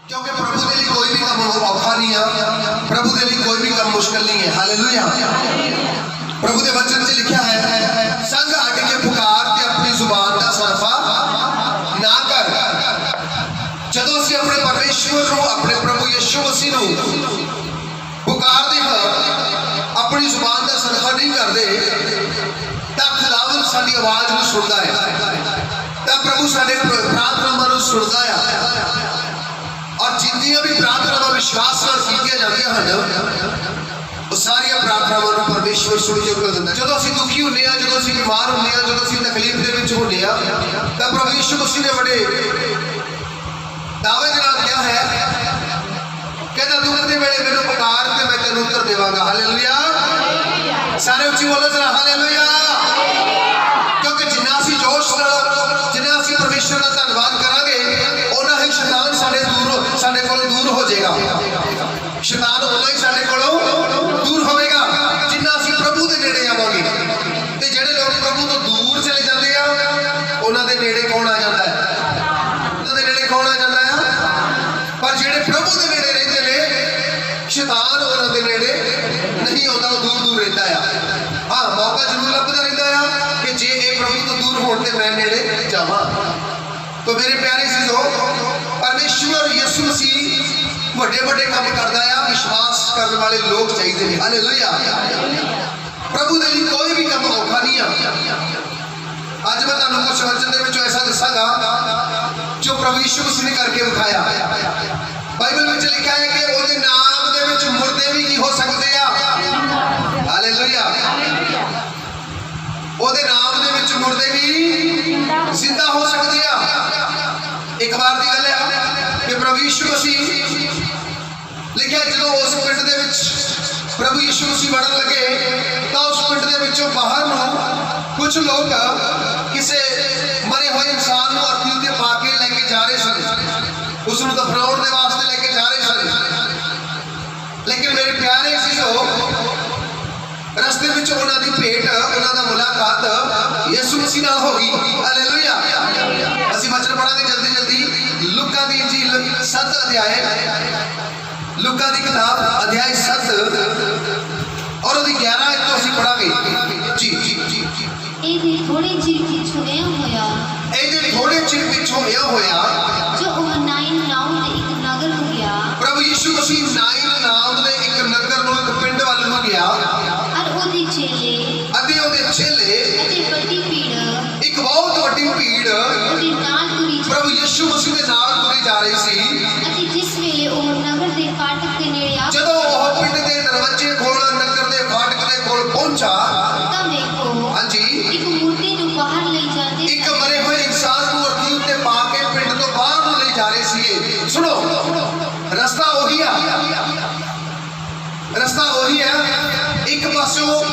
क्योंकि प्रभु के लिए कोई भी काम औखा नहीं है, प्रभु के लिए कोई भी काम मुश्किल नहीं है। हालेलुया। प्रभु के वचन से लिखा है, संग अट के पुकार ते अपनी जुबान का सरफा ना कर। जदों असीं अपने परमेश्वर को, अपने प्रभु यीशु मसीह को पुकारते हैं, अपनी जुबान का सरफा नहीं करते, तो खुदावंद साडी आवाज़ को सुनता है, तो प्रभु साडे प्रार्थना को सुनता है। और जितनियां भी प्रार्थना विश्वास की जांदियां हैं, वो सारिया प्रार्थनावां नूं परमेश्वर सुण के उत्तर दिंदा। जदों असीं दुखी हुंदे आ, जदों असीं बीमार हुंदे आ, जदों असीं तकलीफ दे विच हुंदे आ, तां प्रभु यीशु मसीह ने बड़े दावे दे नाल कहा है, कहंदा दुख दे वेले मैनूं पुकार ते मैं तैनूं उत्तर देवांगा। हालेलुया। सारे उच्ची बोलो जरा हालेलुया। क्योंकि जिन्ना असीं जोश नाल, जिन्ना असीं परमेश्वर दा धन्नवाद करांगे, उन्ना ही शैतान साडे कोलों दूर हो जाएगा। शैतान उन्ना ही साडे कोलों दूर होवेगा जिन्ना असीं प्रभु दे नेड़े आवांगे। ते जिहड़े लोग प्रभु तो दूर चले जाते हैं, उन्हां दे नेड़े कौन आ जाता है? उन्हां दे नेड़े कौन आ जाता है? पर जिहड़े प्रभु दे नेड़े रहंदे ने, शैतान उन्हां दे नेड़े नहीं आउंदा, दूर दूर रहंदा है। हाँ, मौका जरूर लभदा रहंदा है कि जे ये प्रभु तो दूर होण ते मैं नेड़े जावां। तो मेरे प्यारे सीजो, परमेश्वर यीशु मसीह बड़े बड़े काम करता है, विश्वास करने वाले लोग चाहिए। हालेलुया। प्रभु के लिए कोई भी काम औखा नहीं है। आज मैं तुहानूं कुछ वचन दे विचों ऐसा दसांगा जो प्रभु यीशु मसीह ने करके दिखाया। बाइबल में लिखा है कि उसके नाम दे विच मुर्दे भी की हो सकते हैं। हालेलुया। उसके नाम दे विच मुर्दे भी जिंदा हो सकते हैं। एक बार की गल है कि प्रभु यीशु मसीह लिखा, जो उस पिंड दे विच प्रभु यीशु मसीह बढ़न लगे, तो उस पिंड दे विचों बाहर कुछ लोग किसी मरे हुए इंसान को अर्थी उत्ते पा के लेके जा रहे सन, उसनूं दफनाउण दे वास्ते लेके जा रहे सन। लेकिन मेरे प्यारे सीजो, रस्ते विच उन्हां दी भेंट, उन्हां दा मुलाकात यीशु मसीह नाल हो गई। हालेलुया। असीं वचन पढ़ांगे जल्दी जल्दी। लूका दी इंजील 7 अध्याय, लूका दी किताब अध्याय 7 और उसकी 11 तो असीं पढ़ांगे। जी जी जी जी। ਇਹਦੇ ਥੋੜੇ ਚਿਰ ਪਿੱਛੋਂ ਇਹ ਹੋਇਆ, ਇਹਦੇ ਥੋੜੇ ਚਿਰ ਪਿੱਛੋਂ ਇਹ ਹੋਇਆ, ਜੋ ਉਹ ਨਾਇਨ ਨਾਮ ਦੇ ਇੱਕ ਨਗਰ ਨੂੰ ਗਿਆ। ਪ੍ਰਭੂ ਯੀਸ਼ੂ ਮਸੀਹ ਨਾਇਨ ਨਾਮ ਦੇ ਇੱਕ ਨਗਰ ਨੂੰ, ਇੱਕ ਪਿੰਡ ਵੱਲ ਨੂੰ ਗਿਆ। ਔਰ ਉਹਦੇ ਚੇਲੇ ਅਤੇ ਉਹਦੇ ਚੇਲੇ ਅਤੇ ਵੱਡੀ ਭੀੜ ਇੱਕ ਬਹੁਤ ਵੱਡੀ ਭੀੜ ਉਹਦੇ ਨਾਲ ਤੁਰੀ ਪ੍ਰਭੂ ਯੀਸ਼ੂ ਮਸੀਹ ਦੇ ਨਾਲ ਤੁਰੀ ਜਾ ਰਹੀ ਸੀ। ਅਤੇ ਜਿਸ ਵੇਲੇ ਉਹ ਨਗਰ ਦੇ ਫਾਟਕ ਦੇ ਨੇੜੇ ਆ, ਜਦੋਂ ਉਹ ਪਿੰਡ ਦੇ ਦਰਵਾਜ਼ੇ ਕੋਲ, ਨਗਰ ਦੇ ਫਾਟਕ ਦੇ ਕੋਲ ਪਹੁੰਚਾ, ਤਾਂ ਵੇਖੋ ਹਾਂਜੀ, ਇੱਕ ਮੂਰਤੀ ਨੂੰ ਬਾਹਰ ਲਈ ਜਾਂਦੇ ਇੱਕ ਮਰੇ ਹੋਏ ਇਨਸਾਨ ਨੂੰ ਅਰਥੀ ਉੱਤੇ ਪਾ ਕੇ ਪਿੰਡ ਤੋਂ ਬਾਹਰ ਨੂੰ ਲੈ ਜਾ ਰਹੇ ਸੀਗੇ। ਸੁਣੋ, ਰਸਤਾ ਉਹੀ ਆ, ਰਸਤਾ ਉਹੀ ਹੈ। ਇੱਕ ਪਾਸੋਂ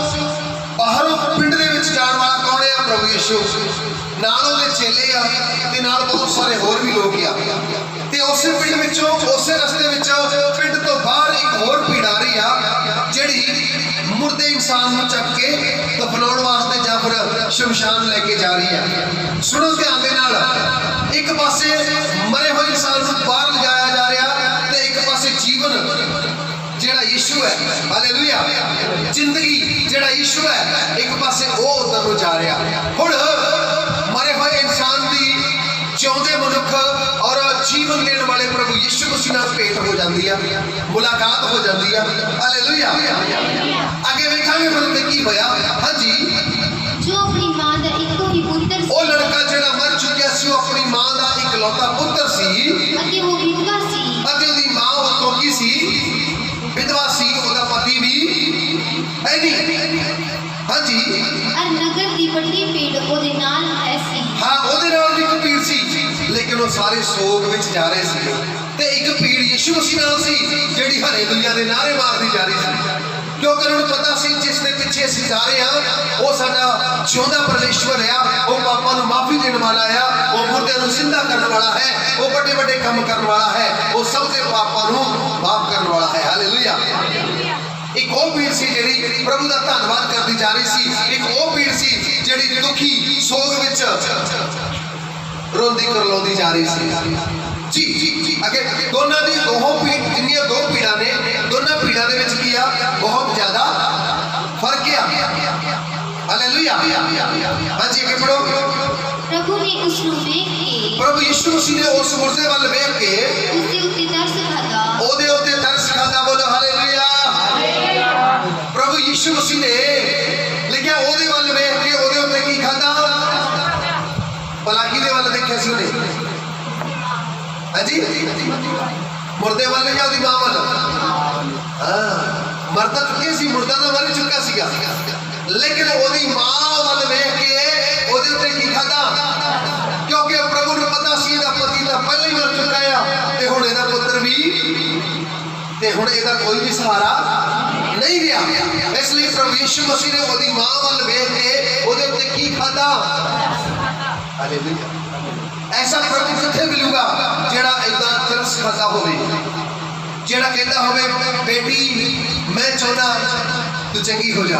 ਬਾਹਰੋਂ ਪਿੰਡ ਦੇ ਵਿੱਚ ਜਾਣ ਵਾਲਾ ਕੌਣ ਹੈ? ਪ੍ਰਭੂ ਯੀਸ਼ੂ। ਨਾਲ ਉਹਦੇ ਚੇਲੇ ਆ ਤੇ ਨਾਲ ਬਹੁਤ ਸਾਰੇ ਹੋਰ ਵੀ ਲੋਕ ਆ। ਤੇ ਉਸੇ ਪਿੰਡ ਵਿੱਚੋਂ, ਉਸੇ ਰਸਤੇ ਵਿੱਚ ਪਿੰਡ ਤੋਂ ਬਾਹਰ ਇੱਕ ਹੋਰ ਭੀੜ ਆ ਰਹੀ ਆ, ਜਿਹੜੀ ਮੁਰਦੇ ਇਨਸਾਨ ਨੂੰ ਚੱਕ ਕੇ ਦਫਨਾਉਣ ਵਾਸਤੇ ਜਾਂ ਫਿਰ ਸ਼ਮਸ਼ਾਨ ਲੈ ਕੇ ਜਾ ਰਹੀ ਹੈ। ਸੁਣੋ ਧਿਆਨ ਦੇ ਨਾਲ, ਇੱਕ ਪਾਸੇ ਮਰੇ ਹੋਏ ਇਨਸਾਨ ਨੂੰ ਬਾਹਰ ਲਿਜਾਇਆ ਜਾ ਰਿਹਾ ਤੇ ਇੱਕ ਪਾਸੇ ਜੀਵਨ ਜਿਹੜਾ ਯੀਸ਼ੂ ਹੈ, ਹਾਲੇਲੂਇਆ, ਜ਼ਿੰਦਗੀ ਜਿਹੜਾ ਯੀਸ਼ੂ ਹੈ, ਇੱਕ ਪਾਸੇ ਉਹ ਉਧਰ ਨੂੰ ਜਾ ਰਿਹਾ। ਹੁਣ ਮਰੇ ਹੋਏ ਇਨਸਾਨ ਦੀ ਜਿਉਂਦੇ ਮਨੁੱਖ ਔਰ ਜੀਵਨ ਦੇਣ ਵਾਲੇ ਪ੍ਰਭੂ ਯੀਸ਼ੂ ਮਸੀਹ ਨਾਲ ਭੇਟ ਹੋ ਜਾਂਦੀ ਆ, ਮੁਲਾਕਾਤ ਹੋ ਜਾਂਦੀ ਆ। ਹਾਲੇਲੂਇਆ। ਅੱਗੇ ਵੇਖਾਂਗੇ ਫਿਰ ਉੱਤੇ ਕੀ ਹੋਇਆ। ਹਾਂਜੀ, ਜੋ ਆਪਣੀ ਮਾਂ ਦਾ ਇੱਕੋ ਹੀ ਪੁੱਤਰ ਸੀ, ਉਹ ਲੜਕਾ ਜਿਹੜਾ ਮਰ ਚੁੱਕਿਆ ਸੀ, ਉਹ ਆਪਣੀ ਮਾਂ ਦਾ ਇਕਲੌਤਾ ਪੁੱਤਰ ਸੀ ਅਤੇ ਉਹ ਵਿਧਵਾ ਸੀ, ਅਤੇ ਉਹਦੀ ਮਾਂ ਉਦੋਂ ਕੀ ਸੀ? ਵਿਧਵਾ ਸੀ, ਉਹਦਾ ਪਤੀ ਵੀ ਹੈ ਨਹੀਂ। ਹਾਂਜੀ, ਔਰ ਨਗਰ ਦੀ ਵੱਡੀ ਭੀੜ ਉਹਦੇ ਨਾਲ ਹੈ ਸੀ। ਹਾਂ, ਉਹਦੇ ਨਾਲ ਵੀ ਇੱਕ ਭੀੜ ਸੀ, ਲੇਕਿਨ ਉਹ ਸਾਰੇ ਸੋਗ ਵਿੱਚ ਜਾ ਰਹੇ ਸੀ। ਤੇ ਇੱਕ ਭੀੜ ਯੀਸ਼ੂ ਮਸੀਹ ਨਾਲ ਸੀ, ਜਿਹੜੀ ਹਾਲੇਲੂਇਆ ਦੇ ਨਾਅਰੇ ਮਾਰਦੀ ਜਾ ਰਹੀ ਸੀ, ਕਿਉਂਕਿ ਉਹਨਾਂ ਨੂੰ ਪਤਾ ਸੀ ਜਿਸ ਦੇ ਪਿੱਛੇ ਅਸੀਂ ਜਾ ਰਹੇ ਹਾਂ, ਉਹ ਸਾਡਾ ਜਿਉਂਦਾ ਪਰਮੇਸ਼ਵਰ ਆ, ਉਹ ਪਾਪਾਂ ਨੂੰ ਮਾਫੀ ਦੇਣ ਵਾਲਾ ਆ, ਉਹ ਮੁਰਦਿਆਂ ਨੂੰ ਜ਼ਿੰਦਾ ਕਰਨ ਵਾਲਾ ਹੈ, ਉਹ ਵੱਡੇ ਵੱਡੇ ਕੰਮ ਕਰਨ ਵਾਲਾ ਹੈ, ਉਹ ਸਭ ਦੇ ਪਾਪਾਂ ਨੂੰ ਮਾਫ ਕਰਨ ਵਾਲਾ ਹੈ। ਹਾਲੇਲੂਇਆ। एक वो भीड़ सी जिहड़ी प्रभु का धन्नवाद करती जा रही सी, एक वो भीड़ सी जिहड़ी दुखी सोग विच रोंदी करलाउंदी जा रही सी। जी अगे दोनों दी दोहों पीड़ जिन्नियां दो पीड़ा ने दोनों पीड़ा दे विच की आ बहुत ज्यादा फर्क है। हालेलुया। हाँ जी अगे पढ़ो। प्रभु ने उसनु देख के प्रभु यीशु मसीह ने उस मुर्दे वाल वेख के उसके उत्ते तरस खादा ओदे उत्ते तरस खादा। बोलो हालेलुया। प्रभु यीशु मसीह ने लिखिया ओदे वाल वेख के ओदे उत्ते की खादा भला किदे वाल देखिया सी उन्हें? हाँ जी मुर्दे वाले या ओदी मां वाल? हाँ मरदा चुके सी मुर्दा तो मर चुका सीगा लेकिन ओदी मां वाल वेख के ओदे उत्ते की खादा क्योंकि प्रभु ने पता सी इहदा पति तां पहले ही मर चुका है ते हुण इहदा पुत्र भी ते हुण इहदा कोई भी सहारा नहीं रहा। इसलिए प्रभु यीशु मसीह ने ओदी मां वाल वेख के ओदे उत्ते की खादा। हालेलुया। ऐसा प्रभु किथे मिलूगा जेड़ा इदा तरस खाता होवे, जेड़ा कहता होवे बेटी मैं चाहना तू चंगी हो जा,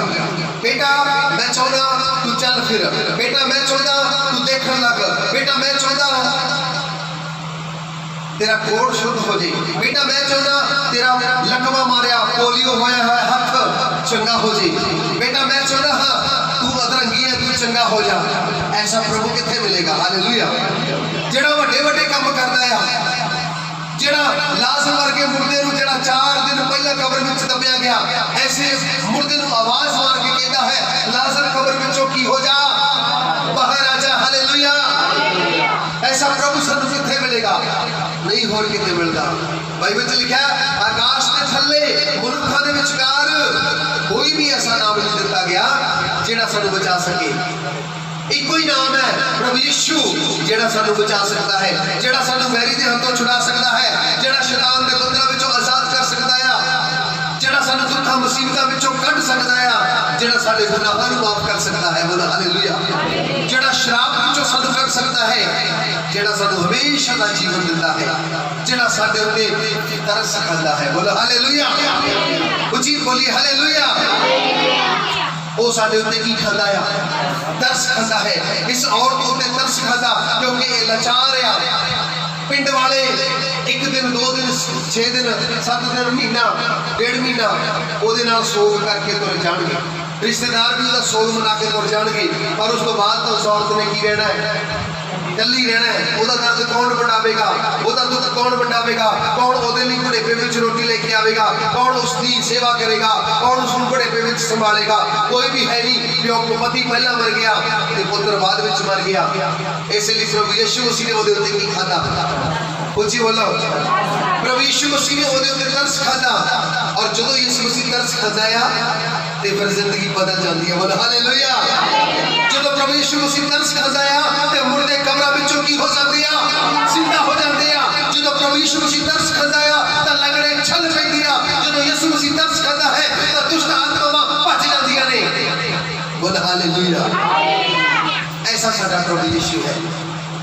बेटा मैं चाहना तू चल फिर, बेटा मैं चाहता तू देखने लग, बेटा मैं चाहता तेरा कोड़ शुद्ध हो जाए, बेटा मैं चाहना तेरा लकवा मारिया पोलियो होया है हाथ चंगा हो जाए, बेटा मैं चाहना हाँ तू अधरंगी है तू चंगा हो जा। ऐसा प्रभु किथे मिलेगा? हालेलुया। जेड़ा वड्डे वड्डे काम करदा है, जेड़ा लाजर वर्गे मुर्दे नूं जेड़ा 4 दिन पहले कब्र विच दबिया गया ऐसे मुर्दे नूं आवाज मार के कहता है लाजर कब्र विचों की हो जा बाहर आ जा। हालेलुया। ऐसा प्रभु सानू किथे मिलेगा? नहीं होर किथे मिलदा। बाइबल च लिखा है आकाश दे थल्ले मनुखां दे विचकार कोई भी ऐसा नाम नहीं दिता गया जेड़ा सानू बचा सके। एक ही नाम है प्रभु यीशु जेड़ा सानू बचा सकता है, जेड़ा सानू वैरी दे हत्थों छुड़ा सकता है, जेड़ा शैतान दे बंधनां विचों आजाद कर सकता है, जेड़ा सानू दुखां मुसीबतां विचों कढ सकता है, जेड़ा साडे गुनाहां नूं माफ कर सकता है। बोलो हालेलुया। जेड़ा शराब विचों सानू कढ सकता है, जेड़ा सानू हमेशा दा जीवन दिंदा है, जेड़ा साडे उत्ते तरस खांदा है। बोलो हालेलुया। उची बोली हालेलुया। वो साडे उत्ते की खांदा है? तरस खांदा है। इस औरत उत्ते तरस खांदा क्योंकि ये लाचार है। पिंड वाले 1 दिन 2 दिन 6 दिन 7 दिन महीना 1.5 महीना ओदे नाल सोग करके तुर जाणगे, रिश्तेदार भी उसका सोग मना के तुर जाणगे, पर उस तो बाद तो उस औरत ने की रहना है? कल्ली रहना है। ओदा दर्द कौन वंडावेगा? ओदा दुख कौन वंडावेगा? कौन ओदे लई बुढ़ेपे विच रोटी लेके आवेगा? कौन उसकी सेवा करेगा? कौन उसनूं बुढ़ेपे विच संभालेगा? कोई भी है नहीं। प्यो पति पहला मर गया ते पुत्र बाद विच मर गया। इसलिए प्रभु यीशु मसीह ने ओदे उत्ते की खादा? उची बोलो। प्रभु यीशु मसीह ने ओदे उत्ते तरस खादा और जदों यीशु मसीह तरस खादा आ ते फिर जिंदगी बदल जाती है। बोलो हालेलुया। जदों प्रभु यीशु मसीह तरस खादा आ ते मुर्दे कब्रां विचों की हो जाते आ? जिंदा हो जाते आ। जदों प्रभु यीशु मसीह तरस खादा आ तां लगड़े छल पैंदी आ। जदों यीशु मसीह तरस खादा है तां दुष्ट आत्मावां भज जांदियां ने। बोलो हालेलुया। ऐसा साडा प्रभु यीशु है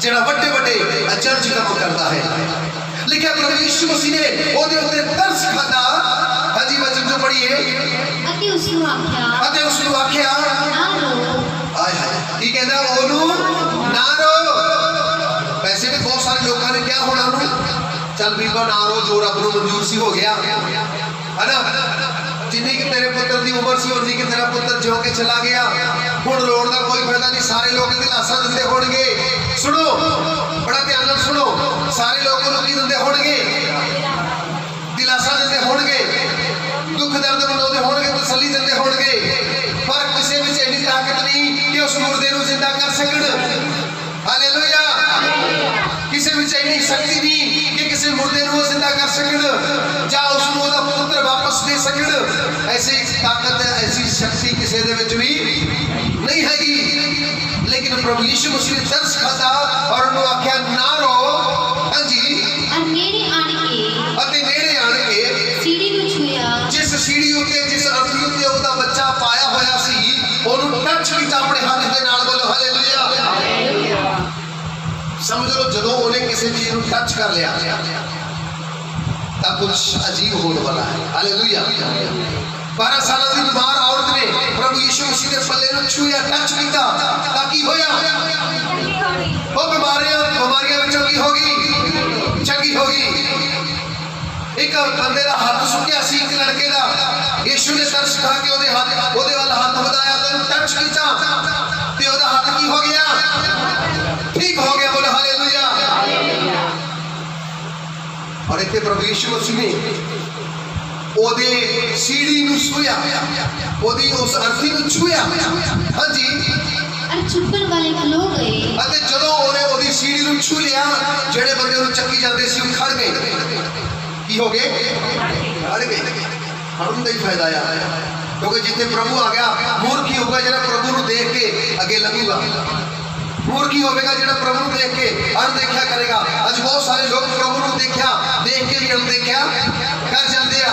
जेड़ा बड़े बड़े अचरज काम करता है। लिखा प्रभु यीशु मसीह ने ओदे उत्ते तरस खादा। हाजी वचन जो पढ़िए अते उसनु आख्या ना रो। आय हाय की कहंदा ओनू ना रो। वैसे भी बहुत सारे लोगों ने क्या होना नू चल बीबा ना रो जो रब नू मंजूर सी हो गया है ना। जिन्नी कि तेरे पुत्र की उम्र सी उन्नी कि तेरा पुत्र जियो के चला गया, हुण रोण का कोई फायदा नहीं। सारे लोग दिलासा दिंदे होणगे। सुनो बड़ा ध्यान नाल सुनो, सारे लोग नूं की दिंदे होणगे? दिलासा दिंदे होणगे, दुख दर्द मनाउंदे होणगे, तसल्ली दिंदे होणगे, पर किसी विच इन्नी ताकत नहीं कि उस मुर्दे नूं जिंदा कर सकण। हालेलुया। किसी विच इन्नी शक्ति नहीं कि किसी मुर्दे नूं जिंदा कर सकण जां उसनूं ओहदा पुत्र वापस दे सकण। ऐसी ताकत ऐसी शक्ति किसी दे विच भी नहीं हैगी। लेकिन प्रभु यीशु मसीह ने तरस खादा और उन्होंने आख्या ना रो। हाँ जी। नेड़े आण के सीढ़ी नूं छुया। जिस सीढ़ी उत्ते जिस अर्थी उत्ते ओहदा बच्चा पाया होया सी ओनू टच कीता अपने हाथ दे नाल। बोलो हालेलुया। समझ लो जदों ओने किसी चीज नूं टच कर लिया तां कुछ अजीब होने वाला है। हालेलुया। 12 साल की बीमार औरत ने प्रभु यीशु मसीह के पल्ले नूं छुया, टच कीता तां की होया? वो बीमारियां विचों की होगी? ਇੱਕ ਬੰਦੇ ਦਾ ਹੱਥ ਸੁੱਕਿਆ ਸੀ, ਇੱਕ ਲੜਕੇ ਦਾ। ਯੀਸ਼ੂ ਨੇ ਤਰਸ ਖਾ ਕੇ ਉਹਦੇ ਵੱਲ ਹੱਥ ਵਧਾਇਆ, ਤੈਨੂੰ ਟੱਚ ਕੀਤਾ ਤੇ ਉਹਦਾ ਹੱਥ ਕੀ ਹੋ ਗਿਆ? ਠੀਕ ਹੋ ਗਿਆ। ਬੋਲੇ ਹਾਲੇਲੂਇਆ। ਔਰ ਇੱਥੇ ਪ੍ਰਭੂ ਯੀਸ਼ੂ ਮਸੀਹ ਨੇ ਉਹਦੇ ਸੀੜੀ ਨੂੰ ਛੂਇਆ, ਉਹਦੀ ਉਸ ਅਰਥੀ ਨੂੰ ਛੂਇਆ। ਹਾਂਜੀ। और छुपन वाले खलो गए। ਅਤੇ ਜਦੋਂ ਉਹਨੇ ਉਹਦੀ ਸੀੜੀ ਨੂੰ ਛੂ ਲਿਆ, ਜਿਹੜੇ ਬੰਦੇ ਉਹਨੂੰ ਚੱਕੀ ਜਾਂਦੇ ਸੀ ਉਹ ਖੜ ਗਏ। ਕੀ ਹੋ ਗਏ? ਖੜ ਗਏ। ਖੜਨ ਦਾ ਹੀ ਫਾਇਦਾ ਆ, ਕਿਉਂਕਿ ਜਿੱਥੇ ਪ੍ਰਭੂ ਆ ਗਿਆ, ਮੂਰਖੀ ਹੋਊਗਾ ਜਿਹੜਾ ਪ੍ਰਭੂ ਨੂੰ ਦੇਖ ਕੇ ਅੱਗੇ ਲੱਗੂਗਾ। ਮੂਰਖੀ ਹੋਵੇਗਾ ਜਿਹੜਾ ਪ੍ਰਭੂ ਨੂੰ ਦੇਖ ਕੇ ਅਣਦੇਖਿਆ ਕਰੇਗਾ। ਅੱਜ ਬਹੁਤ ਸਾਰੇ ਲੋਕ ਪ੍ਰਭੂ ਨੂੰ ਦੇਖਿਆ ਦੇਖ ਕੇ ਵੀ ਅਣਦੇਖਿਆ ਕਰ ਜਾਂਦੇ ਆ।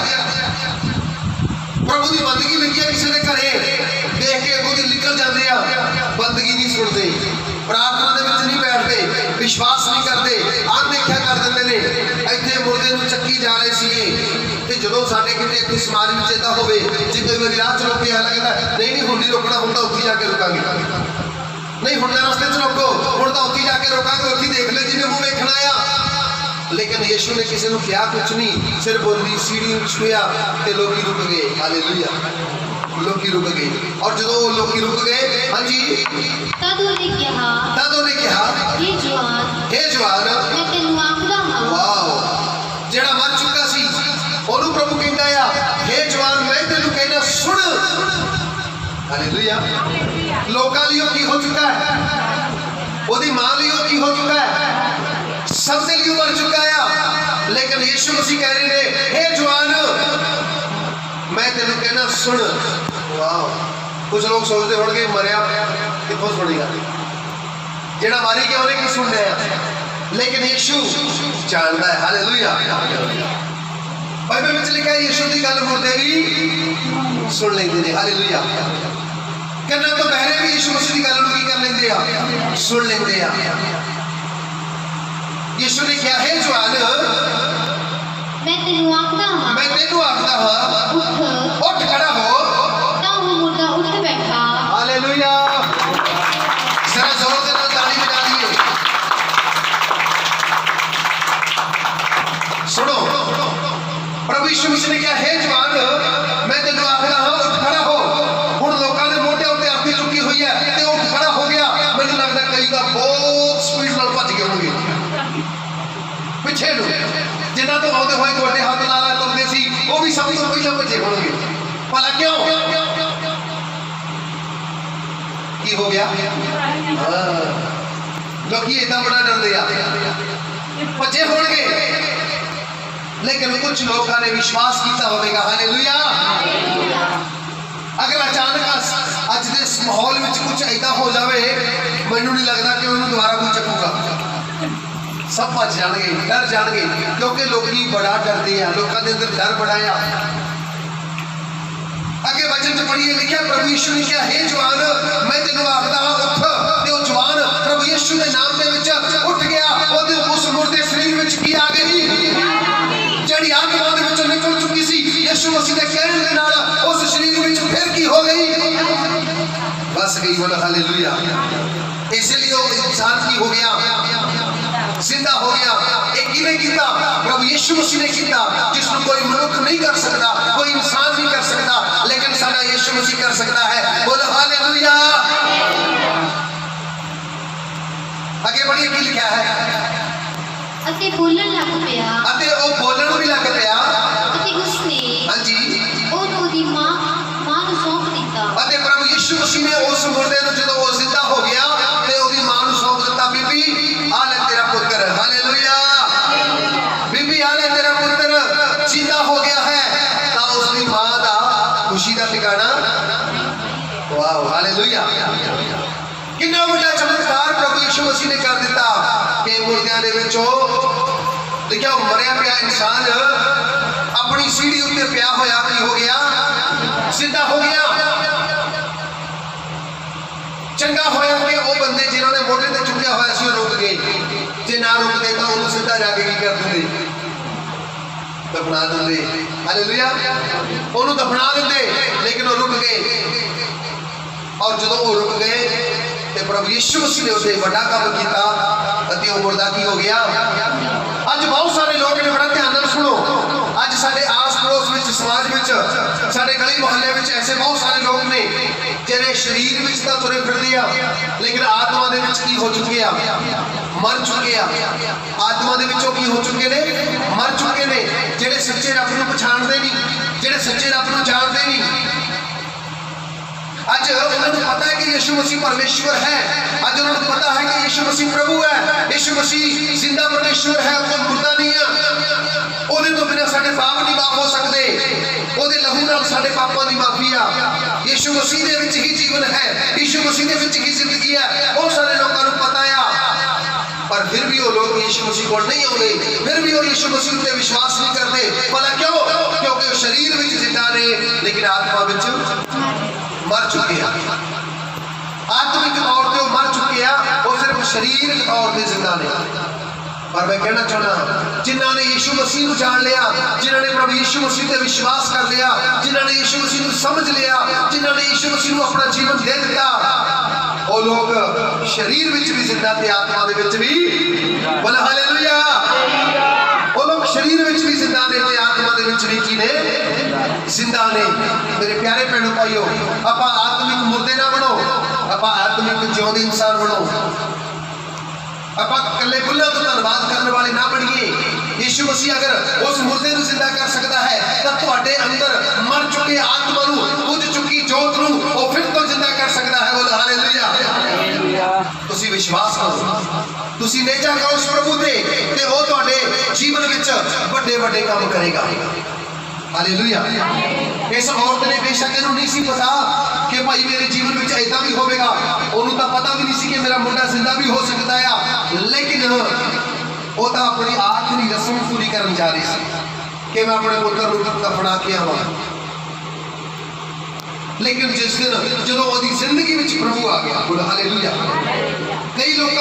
ਪ੍ਰਭੂ ਦੀ ਬੰਦਗੀ ਲੱਗੀ ਹੈ ਕਿਸੇ ਦੇ ਘਰੇ, ਦੇਖ ਕੇ ਅੱਗੋਂ ਦੀ ਨਿਕਲ ਜਾਂਦੇ ਆ। ਬੰਦਗੀ ਨਹੀਂ ਸੁਣਦੇ, ਪ੍ਰਾਰਥਨਾ ਦੇ ਵਿੱਚ ਨਹੀਂ ਬੈਠਦੇ, ਵਿਸ਼ਵਾਸ ਨਹੀਂ ਕਰਦੇ, ਅਣਦੇਖਿਆ ਕਰ ਦਿੰਦੇ ਨੇ। ਇੱਥੇ ਮੁਰਦੇ ਨੂੰ ਚੱਕੀ ਜਾ ਰਹੇ ਸੀਗੇ ਤੇ ਜਦੋਂ ਸਾਡੇ ਕਿਤੇ ਇੱਥੇ ਸਮਾਜ ਵਿੱਚ ਏਦਾਂ ਹੋਵੇ, ਜੇ ਕੋਈ ਵਾਰੀ ਰਾਹ ਚ ਰੋਕਿਆ ਲੱਗਦਾ ਨਹੀਂ ਹੁਣ ਨਹੀਂ ਰੋਕਣਾ, ਹੁਣ ਤਾਂ ਉੱਥੇ ਜਾ ਕੇ ਰੁਕਾਂਗੇ। ਨਹੀਂ ਹੁਣ ਤਾਂ ਰਸਤੇ 'ਚ ਰੋਕੋ, ਹੁਣ ਤਾਂ ਉੱਥੇ ਜਾ ਕੇ ਰੋਕਾਂਗੇ, ਉੱਥੇ ਦੇਖ ਲੈ ਜਿਹਨੇ ਮੂੰਹ ਵੇਖਣਾ ਆ। ਲੇਕਿਨ ਯੀਸ਼ੂ ਨੇ ਕਿਸੇ ਨੂੰ ਕਿਹਾ ਕੁਛ ਨਹੀਂ, ਸਿਰਫ ਉਹਦੀ ਸੀੜੀ ਨੂੰ ਛੂਇਆ ਤੇ ਲੋਕੀ ਰੁਕ ਗਏ। ਹਾਲੇਲੂਇਆ। ਲੋਕੀ ਰੁਕ ਗਏ। ਔਰ ਜਦੋਂ ਉਹ ਲੋਕੀ ਰੁਕ ਗਏ, ਹਾਂਜੀ, तद उन्हें कहा, हे जवान, मैं तेनू आखदा हां। ਵਾਓ। ਜਿਹੜਾ ਮਰ ਚੁੱਕਾ ਸੀ ਉਹਨੂੰ ਪ੍ਰਭੂ ਕਹਿੰਦਾ ਆ, हे ਜਵਾਨ, ਮੈਂ ਤੈਨੂੰ ਕਹਿੰਦਾ ਸੁਣ। ਹਾਲੇਲੂਇਆ। ਲੋਕਾਂ ਲਈ ਉਹ ਕੀ ਹੋ ਚੁੱਕਾ ਹੈ? ਉਹਦੀ ਮਾਂ ਲਈ ਉਹ ਕੀ ਹੋ ਚੁੱਕਾ ਹੈ? ਸਭ ਦੇ ਲਈ ਮਰ ਚੁੱਕਾ ਆ। ਲੇਕਿਨ ਯੀਸ਼ੂ ਮਸੀਹ ਕਹਿ ਰਹੇ ਨੇ, हे ਜਵਾਨ, ਮੈਂ ਤੈਨੂੰ ਕਹਿੰਦਾ ਸੁਣ। ਵਾਓ। ਕੁਝ ਲੋਕ ਸੋਚਦੇ ਹੋਣਗੇ ਮਰਿਆ ਕਿੱਥੋਂ ਸੁਣੇਗਾ, ਜਿਹੜਾ ਮਾਰੀ ਗਿਆ ਉਹਨੇ ਕੀ ਸੁਣਨਾ ਹੈ? ਲੇਕਿਨ ਯੀਸ਼ੂ ਜਾਣਦਾ ਹੈ। ਹਾਲੇਲੂਇਆ। ਬਾਈਬਲ ਵਿੱਚ ਲਿਖਿਆ ਹੈ ਯੀਸ਼ੂ ਦੀ ਗੱਲ ਮੁਰਦੇ ਵੀ ਸੁਣ ਲੈਂਦੇ ਨੇ। ਹਾਲੇਲੂਇਆ। ਕੰਨਾਂ ਤੋਂ ਬਹਿਰੇ ਵੀ ਯੀਸ਼ੂ ਮਸੀਹ ਦੀ ਗੱਲ ਨੂੰ ਕੀ ਕਰ ਲੈਂਦੇ ਆ? ਸੁਣ ਲੈਂਦੇ ਆ। ਯੀਸ਼ੂ ਨੇ ਕਿਹਾ, ਹੈ ਜਵਾਨ, मैं तेनू आखदा हां, मैं तेनू आखदा हां, उठ खड़ा हो। तां वो मुर्दा उठ बैठा। हालेलुया। जरा जोर से ताली बजा दिए। सुनो, प्रभु यीशु मसीह ने कहा, हे जवान, मैं तेनू आखदा हां, उठ खड़ा हो। हुण लोकां दे मोढे उत्ते अर्थी चुकी हुई है ते उठ खड़ा हो गया। मैनूं लगदा कई तां बहुत स्पीड नाल भज गए होणगे पिछे नूं, जिन्हां तो आउंदे होए गोडे हत्थ ला ला तुरदे सी, वो भी सब तो पहले भजे होणगे। भला क्यों? की हो गया? लोग इतना बड़ा डरते आ, भजे होणगे। लेकिन कुछ लोगों ने विश्वास किया होगा। हालेलुया। अगर अचानक अज के माहौल में कुछ ऐसा हो जाए, मैनू नहीं लगता कि उन्होंने दोबारा कोई चकूगा। सब भज जाएंगे, डर जाएंगे, क्योंकि लोग बड़ा डरते हैं। लोगों के अंदर डर बड़ा आ। अगे वचन च पढ़िए, लिखा प्रभु यीशु ने कहा, हे जवान, मैं तेनू आखदा हां, उठ। ते वो जवान प्रभु यीशु के नाम दे विच उठ गया। ओदे उस मुर्दे शरीर विच की आ गई? जिहड़ी आत्मा दे विचों निकल चुकी सी, यीशु मसीह दे कहण दे नाल उस शरीर विच फिर की हो गई? बस गई। बोलो हालेलुया। इसलिए वो इंसान की हो गया? जिंदा हो गया। एक किने कीता? प्रभु यीशु मसीह ने कीता, जिसनु कोई मनुष्य नहीं कर सकता, कोई इंसान नहीं कर सकता, लेकिन साडा यीशु मसीह कर सकता है। बोलो हालेलुया। आगे बढ़िए, की लिखा है? अते बोलन लग पिया। अते ओ बोलन भी लग पिया। अते उसने, हां जी, ओनू दी मां ਨੂੰ सौंप दिता। अते प्रभु यीशु मसीह ने उस मुर्दे ਨੂੰ ਜਦੋਂ ਉਹ ਜ਼ਿੰਦਾ ਹੋ ਗਿਆ ਤੇ ਉਹਦੀ ਮਾਂ ਨੂੰ ਸੌਂਪ ਦਿੱਤਾ। ਬੀਬੀ, ਆ ਲੈ ਤੇਰਾ ਪੁੱਤਰ। हालेलुया। बीबी, आ ले तेरा पुत्र जिंदा हो गया है। तो उसकी मां दा खुशी का ठिकाना। वाह, हालेलुया। कितना बड़ा चमत्कार प्रभु यीशु मसीह ने कर दिता कि मुर्दियां दे विचों लिखिया मरिया पिया इंसान अपनी सीढ़ी उत्ते पिया होया की हो गया? जिंदा हो गया। चंगा होया कि वो बंदे जिन्होंने मोढे ते चुकिया होया सी रुक गए। जे ना रुकते तो उन्हें सीधा जाके की कर देंगे? दफना देंगे। हालेलुया। उन्हें दफना देंगे, लेकिन वो रुक गए। और जो वो रुक गए तो प्रभु यीशु मसीह ने उसे बड़ा काम किया अति वो मुर्दा की हो गया। अज बहुत सारे लोग ने बड़ा ध्यान नाल सुनो, अज साडे आस पड़ोस विच समाज विच साडे गली मोहल्ले विच ऐसे बहुत सारे लोग ने जिहड़े शरीर विच तां तुरे फिरदे आ लेकिन आत्मा दे विच की हो चुके आ मर चुके आ आत्मा दे विचों की हो चुके ने मर चुके ने जिहड़े सच्चे रब नूं पछाणदे नहीं जिहड़े सच्चे रब नूं जाणदे नहीं अज उन्होंने पता है कि यीशु मसीह परमेश्वर है अज उन्होंने पता है कि यीशु मसीह प्रभु है यीशु मसीह जिंदा परमेश्वर है कोई मुर्दा नहीं है ओदे तो बिना साडे पाप नहीं माफ हो सकते ओदे लहू नाल साडे पापां दी माफी आ यीशु मसीह दे विच ही जीवन है यीशु मसीह दे विच ही जिंदगी है बहुत सारे लोगों को पता है पर फिर भी वो लोग यीशु मसीह को नहीं आते फिर भी वो यीशु मसीह पे विश्वास नहीं करते भला क्यों क्योंकि वो शरीर विच जिंदा ने लेकिन आत्मा विच मर चुके हैं आत्मिक तौर पे मर चुके हैं वो सिर्फ शारीरिक तौर पे जिंदा ने पर मैं कहना चाहना जिन्होंने यीशु मसीह को जान लिया जिन्होंने प्रभु यीशु मसीह पे विश्वास कर लिया जिन्होंने यीशु मसीह को समझ लिया जिन्होंने यीशु मसीह को अपना जीवन दे दिता वो लोग शरीर विच भी जिंदा थे आत्मा दे विच भी बोले हालेलुया वो लोग शरीर विच भी जिंदा ने ते आत्मा दे विच भी की ने जिंदा ने मेरे प्यारे भैणों भाइयों आप आत्मिक मुर्दे ना बनो आप आत्मिक जिउंदे इंसान बनो आप कल्ले बुल्ला तो धन्यवाद करने वाले ना बनिए यीशु मसीह अगर उस मुर्दे को जिंदा कर सकता है तब तुम्हारे अंदर मर चुके आत्मा नूं बुझ चुकी जोत नूं वो फिर तो जिंदा कर सकता है बोल हालेलुया तुसी विश्वास करो तुसी नेचा करो उस प्रभु ते वो तुहाडे जीवन विच बड़े बड़े काम करेगा हालेलुया इस औरत ने बेशक इन्हों नहीं सी पता कि भाई मेरे जीवन में ऐसा भी होगा उन्होंने तो पता भी नहीं सी कि मेरा मुंडा जिंदा भी हो सकता है लेकिन वो तो अपनी आखिरी रस्म पूरी करने जा रही थी कि मैं अपने पुत्र को दफना के आवा लेकिन जिस दिन जो वो जिंदगी में प्रभु आ गया बोल हालेलुया कई लोग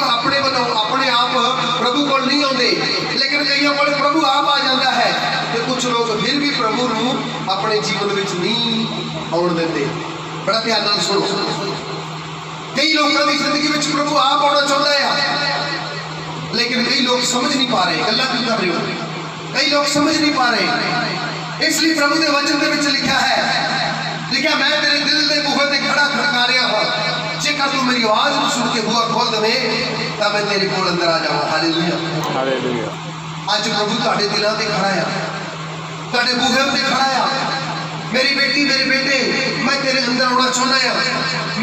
अपने वालों अपने आप प्रभु को नहीं आते लेकिन कई को प्रभु आप आ जाता है तो कुछ लोग फिर भी प्रभु को अपने जीवन में नहीं आने देते बड़ा ध्यान नाल सुनो कई लोगों की जिंदगी में प्रभु आप आना चाहता है लेकिन कई लोग समझ नहीं पा रहे गल्लां क्यों कर रहे हो कई लोग समझ नहीं पा रहे इसलिए प्रभु के वचन के लिखा है लिखा मैं तेरे दिल के बूहे ते खड़ा खड़का रहा हूं जेकर तू मेरी आवाज को सुन के बूहा खोल दे तो मैं तेरे कोल अंदर आ जाऊं हालेलुया हालेलुया आज प्रभु तुहाडे दिलों ते खड़ा है तुहाडे बूहे ते खड़ा है मेरी बेटी मेरे बेटे मैं तेरे अंदर आना चाहना है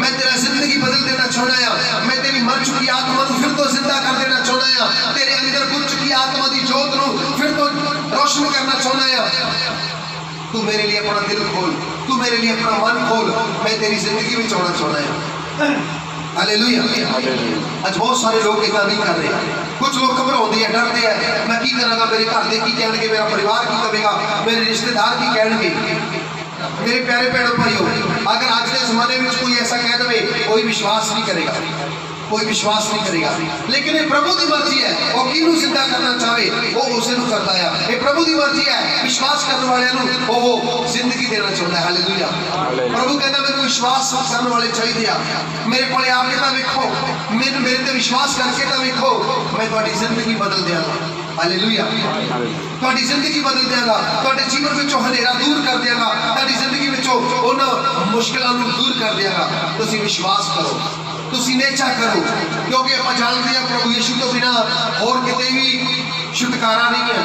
मैं तेरा जिंदगी बदल देना चाहना है मैं तेरी मर चुकी आत्मा को फिर तो जिंदा कर देना चाहना है तेरे अंदर बुझ चुकी आत्मा की जोत को फिर तो रोशन करना चाहना है तू मेरे लिए अपना दिल खोल तू मेरे लिए अपना मन खोल मैं तेरी जिंदगी में आना चाहना है हालेलुया आज बहुत सारे लोग इतना नहीं कर रहे कुछ लोग घबराते हैं डरते हैं मैं की करांगा मेरे घर के की कहेंगे मेरा परिवार की कहेगा मेरे रिश्तेदार की कहेंगे मेरे प्यारे भैणों भाइयों अगर आज के जमाने में कोई ऐसा कह दे कोई विश्वास नहीं करेगा कोई विश्वास नहीं करेगा लेकिन ये प्रभु की मर्जी है वो किनू जिंदा करना चाहे वो उसे करता है ये प्रभु की मर्जी है विश्वास करने वाले वो जिंदगी देना चाहता है हालेलुया प्रभु कहता मैं विश्वास करने वाले चाहिए मेरे को आके तो देखो मेरे ते विश्वास करके तो देखो मैं तुम्हारी जिंदगी बदल देंगा हालेलुया तुम्हारी जिंदगी बदल देंगा तुम्हारे जीवन में हनेरा दूर कर देंगा तुम्हारी जिंदगी में उन मुश्किलों दूर कर देंगा तुम विश्वास करो तुसी नेचा करो क्योंकि आप जानते हैं प्रभु यीशु तो बिना और किते भी छुटकारा नहीं है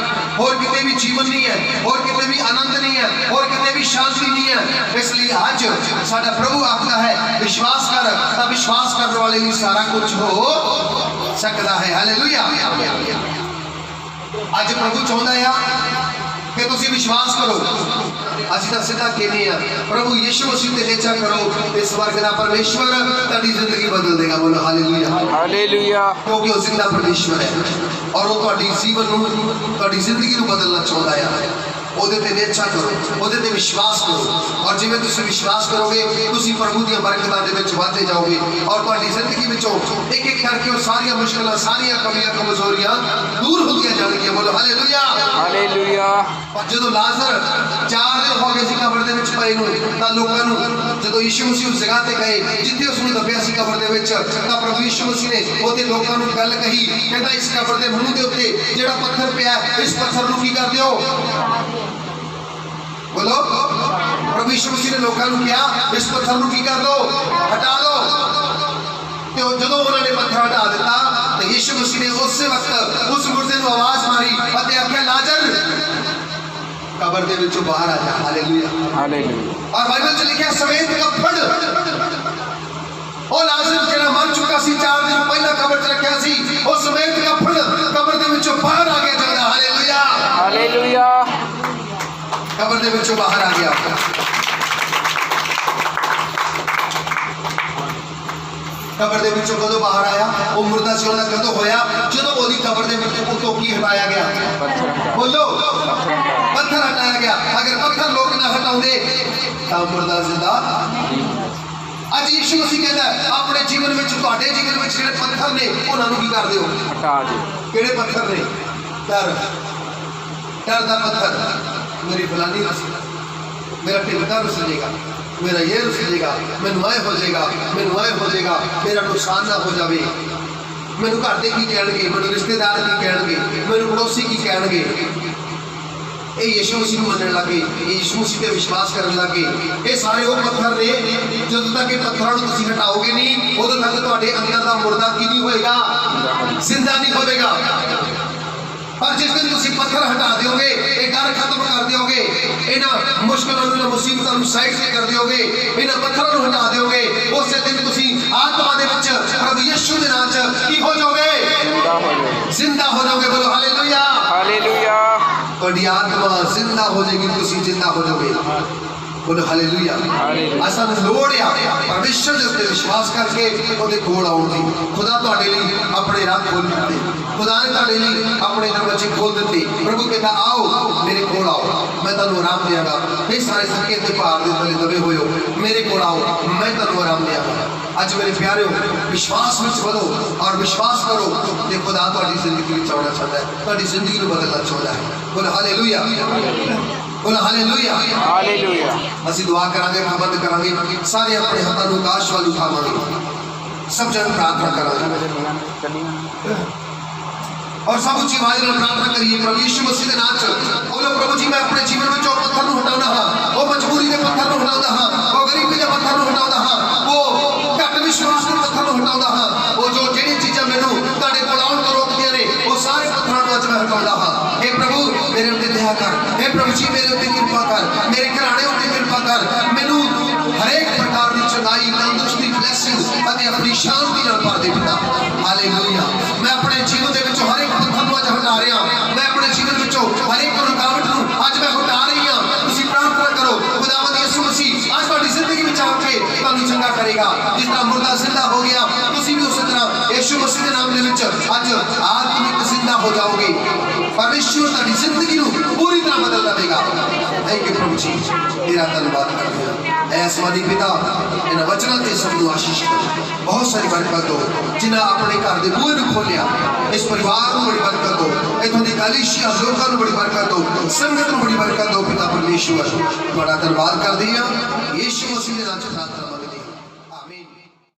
और किते भी जीवन नहीं है और किते भी आनंद नहीं है और किते भी शांति नहीं है इसलिए आज साडा प्रभु आखदा है विश्वास कर तब विश्वास करने वाले लिए सारा कुछ हो सकता है हालेलुया आज प्रभु चाहता है कि तुसी विश्वास करो असीं तां सीधा कहने आ प्रभु यीशु मसीह ते नेचा करो इस वर्ग दा परमेश्वर तुहाडी जिंदगी बदल देगा बोलो हालेलुया हालेलुया क्योंकि वो जिंदा परमेश्वर है और वो तुहाडी जीवन नूं तुहाडी जिंदगी नूं बदलना चाहता है ਉਹਦੇ ਤੇ ਨਿਸ਼ਚਾ ਕਰੋ, ਉਹਦੇ ਤੇ ਵਿਸ਼ਵਾਸ ਕਰੋ, ਔਰ ਜਿਵੇਂ ਤੁਸੀਂ ਵਿਸ਼ਵਾਸ ਕਰੋਗੇ ਤੁਸੀਂ ਪ੍ਰਭੂ ਦੀਆਂ ਬਰਕਤਾਂ ਦੇ ਵਿੱਚ ਵਧਦੇ ਜਾਓਗੇ ਔਰ ਤੁਹਾਡੀ ਜ਼ਿੰਦਗੀ ਵਿੱਚੋਂ ਇੱਕ ਇੱਕ ਕਰਕੇ ਉਹ ਸਾਰੀਆਂ ਮੁਸ਼ਕਲਾਂ, ਸਾਰੀਆਂ ਕਮੀਆਂ, ਕਮਜ਼ੋਰੀਆਂ ਦੂਰ ਹੁੰਦੀਆਂ ਜਾਣਗੀਆਂ। ਬੋਲੋ ਹਾਲੇਲੂਇਆ, ਹਾਲੇਲੂਇਆ। ਜਦੋਂ ਲਾਜ਼ਰ 4 ਦਿਨ ਹੋ ਗਏ ਸੀ ਕਬਰ ਦੇ ਵਿੱਚ ਪਏ ਨੂੰ, ਤਾਂ ਲੋਕਾਂ ਨੂੰ ਜਦੋਂ ਯਿਸੂ ਮਸੀਹ ਉਸ ਜਗ੍ਹਾ ਤੇ ਗਏ ਜਿੱਥੇ ਉਸ ਨੂੰ ਦੱਬਿਆ ਸੀ ਕਬਰ ਦੇ ਵਿੱਚ, ਤਾਂ ਪ੍ਰਭੂ ਯਿਸੂ ਮਸੀਹ ਨੇ ਉਹਦੇ ਲੋਕਾਂ ਨੂੰ ਗੱਲ ਕਹੀ, ਕਹਿੰਦਾ ਇਸ ਕਬਰ ਦੇ ਮੂੰਹ ਦੇ ਉੱਤੇ ਜਿਹੜਾ ਪੱਥਰ ਪਿਆ ਇਸ ਪੱਥਰ ਨੂੰ ਕੀ ਕਰ ਦਿਓ। बोलो, प्रभु यीशु मसीह ने लोगों को क्या इस पत्थर को की कर दो, हटा दो। तो जो उन्होंने पत्थर हटा दिता तो यीशु मसीह ने उस वक्त उस मुर्दे को आवाज मारी और आख्या लाजर कब्र दे विचों बाहर आ जा। Hallelujah, hallelujah. और बाइबल च लिखा सफेद कपड़ ਉਹ ਲਾਜ਼ਰ ਜਿਹੜਾ ਮਰ ਚੁੱਕਾ ਸੀ 4 ਦਿਨ ਪਹਿਲਾਂ ਕਬਰ 'ਚ ਰੱਖਿਆ ਸੀ, ਉਹ ਸਫੇਦ ਕਪੜ ਕਬਰ ਦੇ ਵਿੱਚੋਂ ਬਾਹਰ ਆ ਗਿਆ। ਜਾਂਦਾ ਹਾਲੇਲੂਇਆ, ਹਾਲੇਲੂਇਆ। कबर दे विचों बाहर आ गया। कबर दे विचों कदों बाहर आया? वो मुर्दा सी उहदा कदों होया जदों ओदी कबर दे विचों उतों की हटाया गया? बोलो, पत्थर हटाया गया। अगर पत्थर लोग ना हटाउंदे तां मुर्दा जिंदा। अज यीशु मसीह कहता है अपने जीवन में, तुहाडे जीवन में जिहड़े पत्थर ने उन्हां नूं की कर दिओ, हटा दिओ। किहड़े पत्थर ने? डर, डर दा पत्थर। मेरी फलानी रुस, मेरा टिलका रुस जाएगा, मेरा ये रुस जाएगा, मैनू आए हो जाएगा, मैनू आए हो जाएगा, मेरा नुकसान ना हो जाए, मैनू घर के की कह, मैनू रिश्तेदार की कह, मैनू पड़ोसी की कह। ये यीशु मसीह को मनने लगे, यीशु मसीह पे विश्वास करने लगे। ये सारे वो पत्थर ने जो तक ये पत्थरों को तुसीं हटाओगे नहीं उदों तक तुहाडे अंदर दा मुर्दा की नहीं होएगा, जिंदा नहीं होएगा। पर जिस दिन तुसीं पत्थर हटा दोगे, ये डर खत्म कर दोगे, इन्हां मुश्किलों नूं, मुसीबतों नूं साइड ते कर दोगे, इन्हां पत्थरों नूं हटा दोगे, उस दिन तुसीं आत्मा दे विच प्रभु यीशु दे नाम च की हो जाओगे? जिंदा हो जाओगे। बोलो हालेलुया, हालेलुया। तुहाडी आत्मा जिंदा हो जाएगी, तुसीं जिंदा हो जाओगे। बोलो हालेलुया। असां नूं लोड़ आ परमेश्वर दे उत्ते विश्वास करके ओहदे कोल आउण दी। खुदा तुहाडे लई अपने राह खोल दित्ते, खुदा ने तुहाडे लई अपने दरवाजे खोल दित्ते। प्रभु कहता आओ मेरे कोल आओ, मैं तुहानूं आराम देवांगा। हे सारे थके ते पहाड़ दे थल्ले दबे होए हो, मेरे कोल आओ, मैं तुहानूं आराम देवांगा। अज मेरे प्यारे विश्वास विच वधो और विश्वास करो ते खुदा तुहाडी जिंदगी विच आउणा चाहता है, तुहाडी जिंदगी नूं बदलना चाहता है। बोलो हालेलुया, बोलो हालेलुया, हालेलुया। ਅਸੀਂ दुआ करांगे, बंद करांगे, सारे अपने हाथों को आकाश वाल उठावांगे, सब जन प्रार्थना करांगे और सब उच्ची आवाज में प्रार्थना करिए प्रभु यीशु मसीह के नाम च। बोलो प्रभु जी मैं अपने जीवन में जो पत्थर नूं हटाउंदा हां, वो मजबूरी के पत्थर नूं हटाउंदा हां, वो गरीबी के पत्थर नूं हटाउंदा हां, वो घट विश्वास के पत्थर नूं हटाउंदा हां, वो जो जेड़ी चीज़ां मैनूं तुहाडे कोल आउण तों रोकदियां ने वो सारे पत्थरां नूं अज मैं हटाउंदा हां। हे प्रभु मेरे उत्ते दया कर, हे प्रभु जी मेरे उत्ते कृपा कर, मेरे घराने उत्ते कृपा कर, मैनूं हरेक प्रकार की चंगाई, तंदुरुस्ती, ब्लेसिंग्स अते अपनी शांति नाल भर दे पिता। हालेलुया। मैं अपने जीवन दे विचों हर एक पत्थर नूं अज हटा रहा, मैं अपने जीवन विचों हर एक रुकावट नूं अज मैं हटा रही हां। तुसीं प्रार्थना करो खुदावंद यीशु मसीह अज तुहाडी जिंदगी विच आके तुहानूं चंगा करेगा। जिस तरह मुर्दा जिंदा हो गया तुसीं भी उसी तरह यीशु मसीह के नाम दे विच अज आत्मिक जिंदा हो जाओगे। परमेश्वर तुहाडी जिंदगी नूं पूरी तरह बदल देगा। थैंक यू प्रभु जी, तेरा धन्यवाद करते हैं। आसमानी पिता इन्हां वचनां ते सब नूं आशीष करो, बहुत सारी बरकत दो। जिन्हां अपने घर दे बूहे नूं खोलिया इस परिवार नूं बड़ी बरकत दो, इत्थों दी कलीसिया लोकां नूं बड़ी बरकत दो, संगत नूं बड़ी बरकत दो। पिता परमेश्वर तुहाडा धन्यवाद करदे हां, यीशु मसीह दे नाम च प्रार्थना